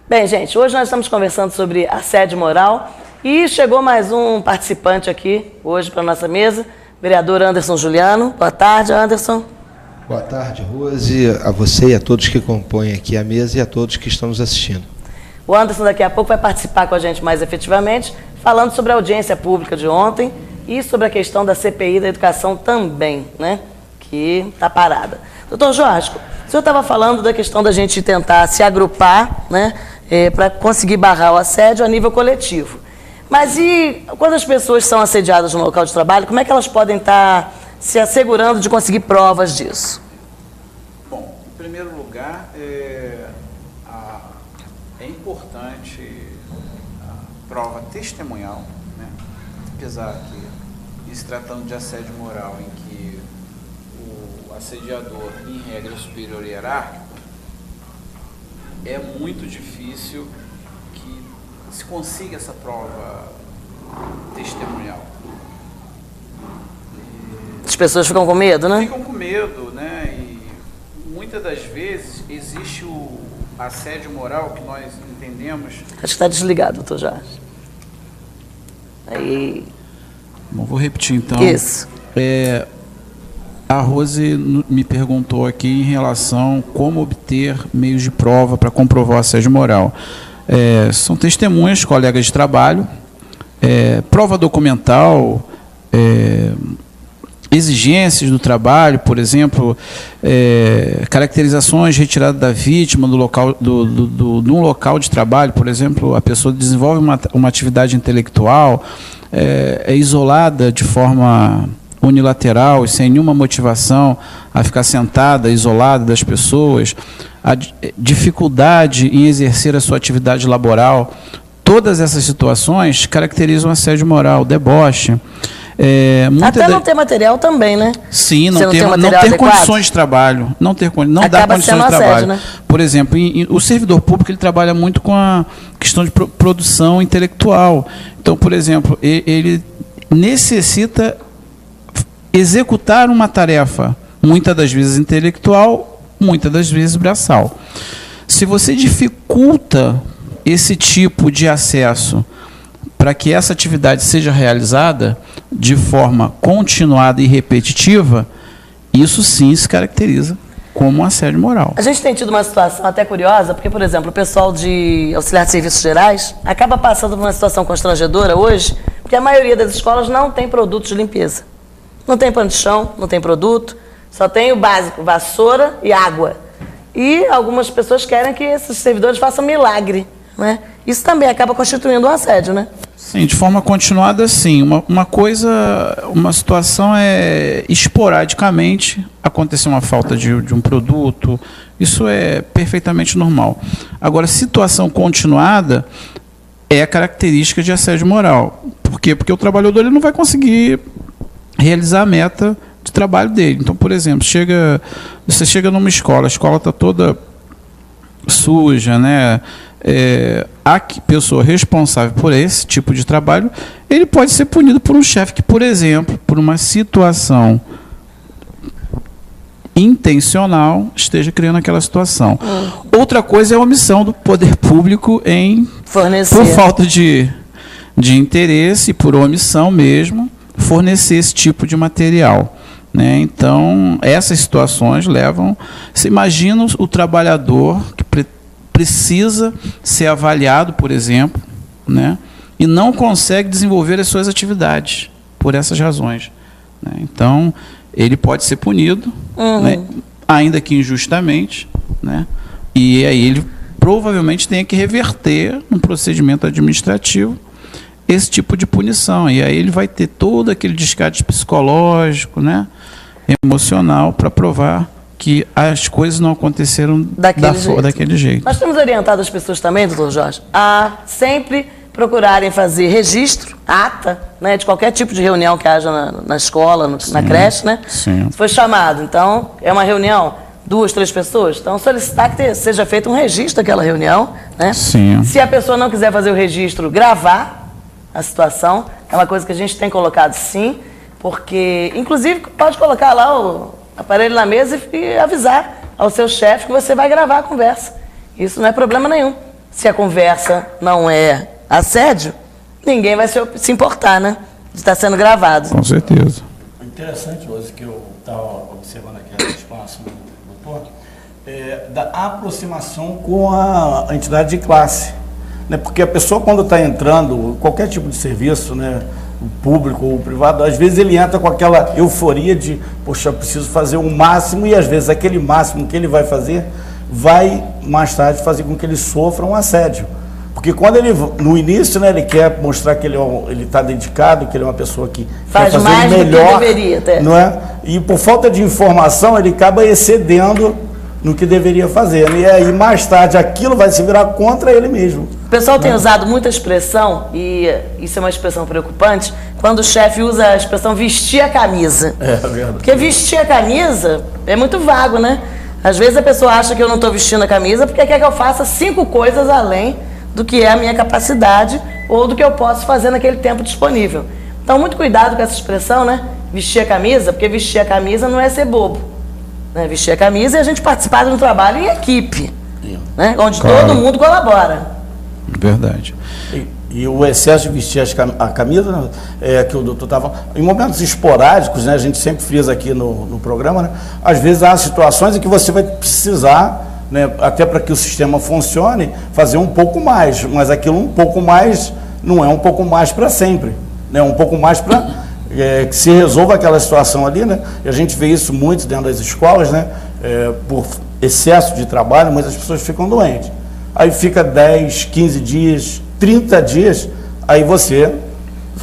Bem, gente, hoje nós estamos conversando sobre assédio moral e chegou mais um participante aqui hoje para a nossa mesa, vereador Anderson Juliano. Boa tarde, Anderson. Boa tarde, Rose, a você e a todos que compõem aqui a mesa e a todos que estão nos assistindo. O Anderson daqui a pouco vai participar com a gente mais efetivamente, falando sobre a audiência pública de ontem e sobre a questão da CPI da educação também, né, que está parada. Doutor Jorge, o senhor estava falando da questão da gente tentar se agrupar, né, para conseguir barrar o assédio a nível coletivo. Mas e quando as pessoas são assediadas no local de trabalho, como é que elas podem estar se assegurando de conseguir provas disso? Bom, em primeiro lugar, é importante a prova testemunhal, né? Apesar que, se tratando de assédio moral, em que o assediador, em regra, é superior e hierárquico, é muito difícil que se consiga essa prova testemunhal. As pessoas ficam com medo, né? Ficam com medo, né? E muitas das vezes existe o assédio moral que nós entendemos. Acho que está desligado, doutor Jorge. Aí. Bom, vou repetir então. Isso. A Rose me perguntou aqui em relação a como obter meios de prova para comprovar o assédio moral. São testemunhas, colegas de trabalho, prova documental, exigências do trabalho, por exemplo, caracterizações retiradas da vítima do local, de um local de trabalho, por exemplo, a pessoa desenvolve uma atividade intelectual, é isolada de forma unilateral e sem nenhuma motivação a ficar sentada, isolada das pessoas, a dificuldade em exercer a sua atividade laboral, todas essas situações caracterizam assédio moral, deboche. Até não ter material também, né? Sim, não ter condições de trabalho, não dar condições de trabalho. Né? Por exemplo, o servidor público ele trabalha muito com a questão de produção intelectual. Então, por exemplo, ele necessita executar uma tarefa, muitas das vezes intelectual, muitas das vezes braçal. Se você dificulta esse tipo de acesso para que essa atividade seja realizada de forma continuada e repetitiva, isso sim se caracteriza como um assédio moral. A gente tem tido uma situação até curiosa, porque, por exemplo, o pessoal de auxiliar de serviços gerais acaba passando por uma situação constrangedora hoje, porque a maioria das escolas não tem produtos de limpeza. Não tem pano de chão, não tem produto, só tem o básico, vassoura e água. E algumas pessoas querem que esses servidores façam milagre, né? Isso também acaba constituindo um assédio, né? Sim, de forma continuada, sim. Uma situação é esporadicamente acontecer uma falta de um produto, isso é perfeitamente normal. Agora, situação continuada é a característica de assédio moral. Por quê? Porque o trabalhador ele não vai conseguir realizar a meta de trabalho dele. Então, por exemplo, você chega numa escola, a escola está toda suja, né? A pessoa responsável por esse tipo de trabalho, ele pode ser punido por um chefe que, por exemplo, por uma situação intencional, esteja criando aquela situação. Outra coisa é a omissão do poder público em fornecer, por falta de interesse, por omissão mesmo, fornecer esse tipo de material, né? Então, essas situações levam... Você imagina o trabalhador que precisa ser avaliado, por exemplo, né? E não consegue desenvolver as suas atividades por essas razões, né? Então, ele pode ser punido, né? Ainda que injustamente, né? E aí ele provavelmente tenha que reverter um procedimento administrativo esse tipo de punição. E aí ele vai ter todo aquele descarte psicológico, né, emocional, para provar que as coisas não aconteceram daquele jeito. Nós temos orientado as pessoas também, doutor Jorge, a sempre procurarem fazer registro, ata, né, de qualquer tipo de reunião que haja na escola, na creche, né? Sim. Se foi chamado, então, é uma reunião, 2, 3 pessoas, então solicitar que seja feito um registro daquela reunião, né? Sim. Se a pessoa não quiser fazer o registro, gravar a situação, é uma coisa que a gente tem colocado sim, porque, inclusive, pode colocar lá o aparelho na mesa e avisar ao seu chefe que você vai gravar a conversa. Isso não é problema nenhum. se a conversa não é assédio, ninguém vai se importar, né? De estar sendo gravado. Com certeza. Interessante, Rose, que eu estava observando aqui a explanação do doutor, da aproximação com a entidade de classe. Né? Porque a pessoa, quando está entrando, qualquer tipo de serviço, né, o público ou o privado, às vezes ele entra com aquela euforia de, poxa, eu preciso fazer o máximo, e às vezes aquele máximo que ele vai fazer vai, mais tarde, fazer com que ele sofra um assédio. Porque quando ele, no início, né, ele quer mostrar que ele está dedicado, que ele é uma pessoa que faz quer fazer mais o melhor, do que deveria, até. não é? E por falta de informação, ele acaba excedendo no que deveria fazer. E aí, mais tarde, aquilo vai se virar contra ele mesmo. O pessoal tem usado muita expressão, e isso é uma expressão preocupante, quando o chefe usa a expressão vestir a camisa. É verdade. Porque vestir a camisa é muito vago, né? Às vezes a pessoa acha que eu não estou vestindo a camisa porque quer que eu faça 5 coisas além do que é a minha capacidade ou do que eu posso fazer naquele tempo disponível. Então, muito cuidado com essa expressão, né? Vestir a camisa, porque vestir a camisa não é ser bobo. Né? Vestir a camisa é a gente participar de um trabalho em equipe, né? Onde todo mundo colabora. Verdade. E o excesso de vestir a camisa, que o doutor estava... Em momentos esporádicos, né, a gente sempre frisa aqui no programa, né, às vezes há situações em que você vai precisar, né, até para que o sistema funcione, fazer um pouco mais, mas aquilo um pouco mais não é um pouco mais para sempre, né, um pouco mais para que se resolva aquela situação ali, né, e a gente vê isso muito dentro das escolas, né, por excesso de trabalho, muitas pessoas ficam doentes. Aí fica 10, 15 dias, 30 dias, aí você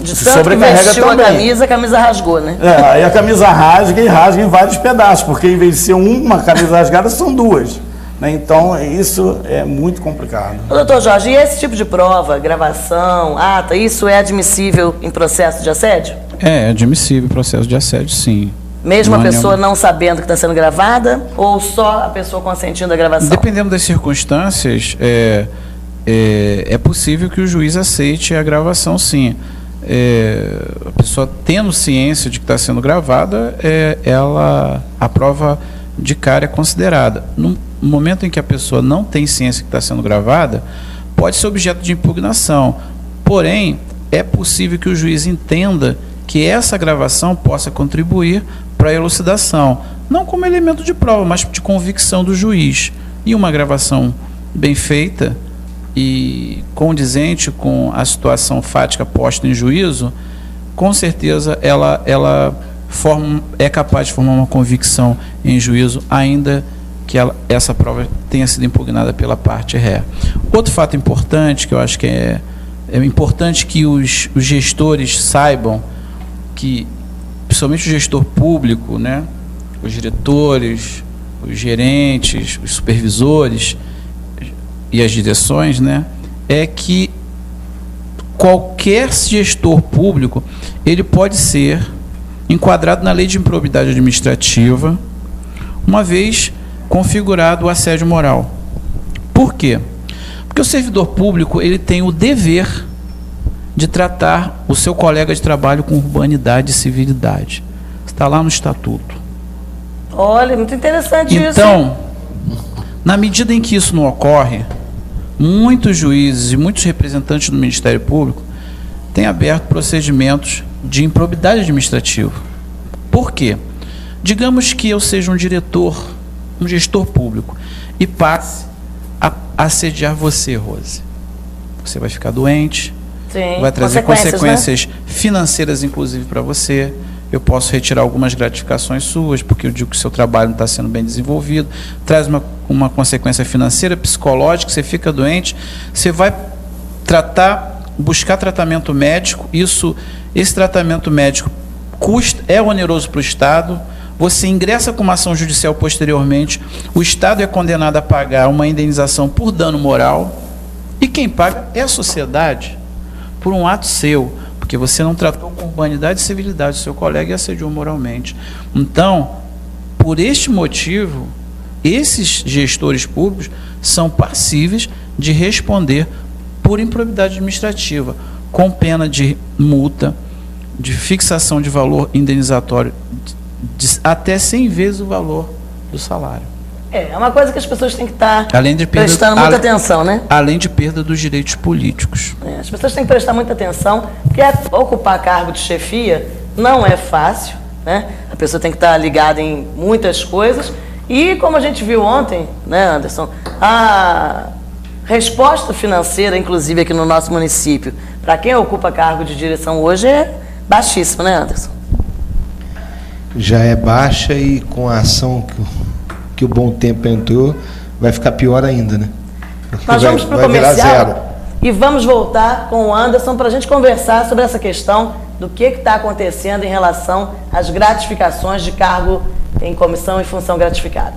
de se tanto sobrecarrega que vestiu também. a camisa rasgou, né? Aí a camisa rasga e rasga em vários pedaços, porque em vez de ser uma camisa rasgada, são 2. Né? Então, isso é muito complicado. Doutor Jorge, e esse tipo de prova, gravação, ata, isso é admissível em processo de assédio? É admissível em processo de assédio, sim. Mesmo a pessoa não sabendo que está sendo gravada, ou só a pessoa consentindo a gravação? Dependendo das circunstâncias, é possível que o juiz aceite a gravação, sim. A pessoa tendo ciência de que está sendo gravada, a prova de cara é considerada. No momento em que a pessoa não tem ciência que está sendo gravada, pode ser objeto de impugnação. Porém, é possível que o juiz entenda que essa gravação possa contribuir para a elucidação, não como elemento de prova, mas de convicção do juiz. E uma gravação bem feita e condizente com a situação fática posta em juízo, com certeza ela é capaz de formar uma convicção em juízo, ainda que essa prova tenha sido impugnada pela parte ré. Outro fato importante, que eu acho que é importante que os gestores saibam, que principalmente o gestor público, né, os diretores, os gerentes, os supervisores e as direções, né, é que qualquer gestor público ele pode ser enquadrado na lei de improbidade administrativa, uma vez configurado o assédio moral. Por quê? Porque o servidor público ele tem o dever de tratar o seu colega de trabalho com urbanidade e civilidade. Está lá no estatuto. Olha, muito interessante isso. Então, na medida em que isso não ocorre, muitos juízes e muitos representantes do Ministério Público têm aberto procedimentos de improbidade administrativa. Por quê? Digamos que eu seja um diretor, um gestor público, e passe a assediar você, Rose. Você vai ficar doente. Sim, vai trazer consequências, né, financeiras, inclusive, para você. Eu posso retirar algumas gratificações suas, porque eu digo que o seu trabalho não está sendo bem desenvolvido. Traz uma consequência financeira, psicológica, você fica doente, você vai buscar tratamento médico, esse tratamento médico é oneroso para o Estado, você ingressa com uma ação judicial posteriormente, o Estado é condenado a pagar uma indenização por dano moral, e quem paga é a sociedade, por um ato seu, porque você não tratou com urbanidade e civilidade o seu colega e assediou moralmente. Então, por este motivo, esses gestores públicos são passíveis de responder por improbidade administrativa, com pena de multa, de fixação de valor indenizatório de até 100 vezes o valor do salário. É uma coisa que as pessoas têm que estar prestando muita atenção, né? Além de perda dos direitos políticos. As pessoas têm que prestar muita atenção, porque ocupar cargo de chefia não é fácil, né? A pessoa tem que estar ligada em muitas coisas. E, como a gente viu ontem, né, Anderson, a resposta financeira, inclusive aqui no nosso município, para quem ocupa cargo de direção hoje é baixíssima, né, Anderson? Já é baixa e com a ação que o Bom Tempo entrou, vai ficar pior ainda, né? Porque nós vamos para o comercial e vamos voltar com o Anderson para a gente conversar sobre essa questão do que está acontecendo em relação às gratificações de cargo em comissão e função gratificada.